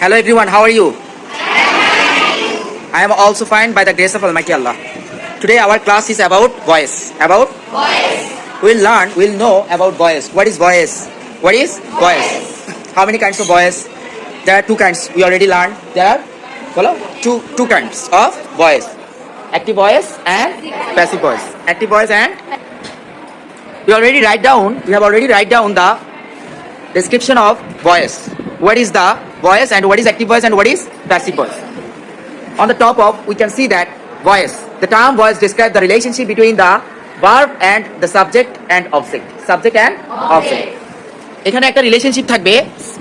Hello everyone, how are you? I am also fine by the grace of Almighty Allah. Today our class is about voice. About? Voice. We'll know about voice. What is voice? What is voice? How many kinds of voice? There are two kinds. We already learned. There are two kinds of voice. Active voice and passive voice. Active voice and we have already write down the description of voice. What is the voice and what is active voice and what is passive voice? On the top of we can see that voice. The term voice describes the relationship between the verb and the subject and object. Subject and object. এখানে একটা relationship থাকবে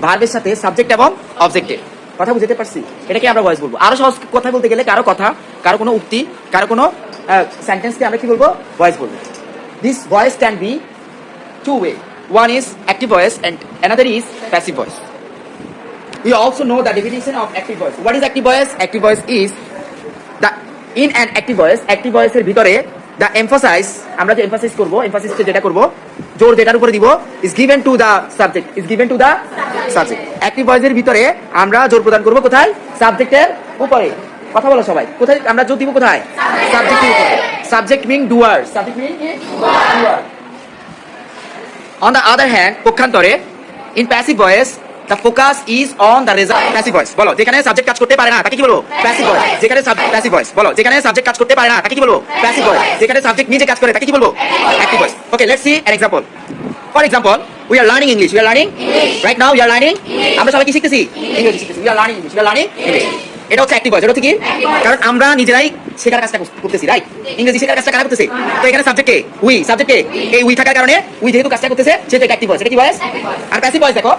ভার্বের সাথে subject এবং অবজেক্টের। কথা বুঝতে পারছি? এটাকে আমরা ভয়েস বলবো। আরো সহজ কথা বলতে গেলে কারো কোনো উক্তি, কারো কোনো সেন্টেন্সকে আমরা কি বলবো? ভয়েস বলবো। This voice can be two way. One is active voice and another is passive voice. We also know the definition of active voice. What is active voice? Active voice is the in an active voice এর ভিতরে the emphasis আমরা যে emphasis করব, এমফাসিসকে যেটা করব, জোর যেটার উপরে দিব is given to the subject. Active ভয়েসের ভিতরে আমরা জোর প্রদান করব কোথায়? সাবজেক্টের উপরে। কথা বলো সবাই। কোথায় আমরা জোর দিব কোথায়? সাবজেক্টের উপরে। Subject mean doer. Doer. On the other hand, পক্ষান্তরে in passive voice the focus is on the result. Passive voice বলো যেখানে সাবজেক্ট কাজ করতে পারে না তাকে কি বলবো? Passive voice. যেখানে passive voice বলো যেখানে সাবজেক্ট কাজ করতে পারে না তাকে কি বলবো? Passive voice. যেখানে সাবজেক্ট নিজে কাজ করে তাকে কি বলবো? Active voice. Okay, let's see an example. For example, we are learning English. Right now we are learning. আমরা সবাই কি শিখতেছি? ইংরেজি শিখতেছি। We are learning English. এটা হচ্ছে অ্যাক্টিভ ভয়েস। এটা হচ্ছে কি? কারণ আমরা নিজেরাই শেখার কাজটা করতেছি, রাইট? ইংরেজি শেখার কাজটা কারা করতেছে? তো এখানে সাবজেক্টে সাবজেক্টে এই উই থাকার কারণে উই যেহেতু কাজটা করতেছে সেটা অ্যাক্টিভ ভয়েস। এটা কি ভয়েস? আর প্যাসিভ ভয়েস দেখো,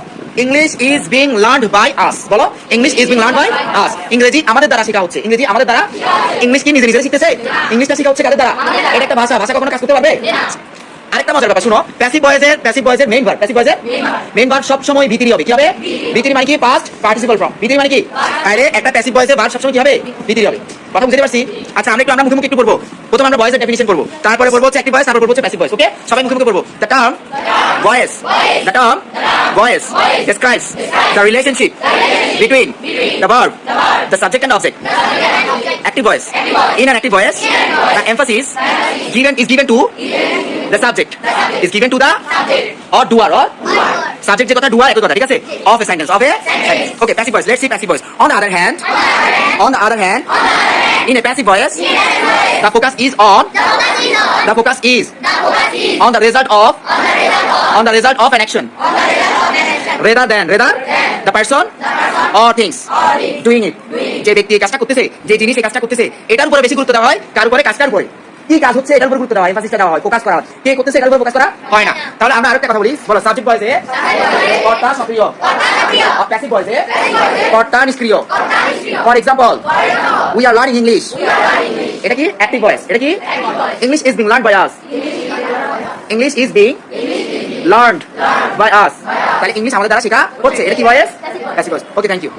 English is being learned by us. বলো English is being learned by us. ইংরেজি আমাদের দ্বারা শেখা হচ্ছে। ইংরেজি আমাদের দ্বারা। ইংলিশ কি নিজে শিখতেছে? ইংলিশটা শেখা হচ্ছে কাদের দ্বারা? এটা একটা ভাষা কখনো কাজ করতে পারবে? আরেকটা মজার ব্যাপার শুনো, প্যাসিভ ভয়েসের মেইন ভার্ব সব সময় ভিতরি হবে। কি হবে? ভিতরি মানে কি? Past participle form. ভিতরি মানে কি? আরে একটা প্যাসিভ ভয়েসের ভার্ব সব সময় কি হবে? ভিতরি হবে। কথা বুঝতে পারছি? আচ্ছা আমরা মুখে একটু পড়বো। প্রথমে আমরা ভয়েসের ডেফিনিশন পড়বো, তারপরে পড়বো হচ্ছে অ্যাক্টিভ ভয়েস, তারপর পড়বো হচ্ছে প্যাসিভ ভয়েস। ওকে, সবাই মুখে পড়বো। The term voice describes the relationship between the verb, the subject and object. Active voice. In an active voice, the emphasis is given to the subject is given to the or doer or subject যে কথা doer একই কথা, ঠিক আছে? Of a sentence. Okay, passive voice. Let's see passive voice. On the other hand, in a passive voice, the focus is on the result of an action rather than the person or things doing it. যে ব্যক্তি এই কাজটা করতেছে, যে জিনিস এই কাজটা করতেছে, এটার উপরে বেশি গুরুত্ব দেওয়া হয়, কার উপরে? কাজটার উপরে। কি কাজ হচ্ছে এটার উপর গুরুত্ব দেওয়া হয়, এমফাসিসটা দেওয়া হয়, ফোকাস করা হয়। কে করতেছে এটার উপর ফোকাস করা হয় না। তাহলে আমরা আরেকটা কথা বলি, বলো সাবজেক্ট ভয়েসে কর্তা সক্রিয়, আর প্যাসিভ ভয়েসে কর্তা নিষ্ক্রিয়। For example, we are learning English. এটা কি? Active voice. এটা কি? English is being learned by us. English is being learned by us. তাহলে ইংলিশ আমাদের দ্বারা শেখা হচ্ছে। এটা কি voice? Passive voice. Okay, thank you.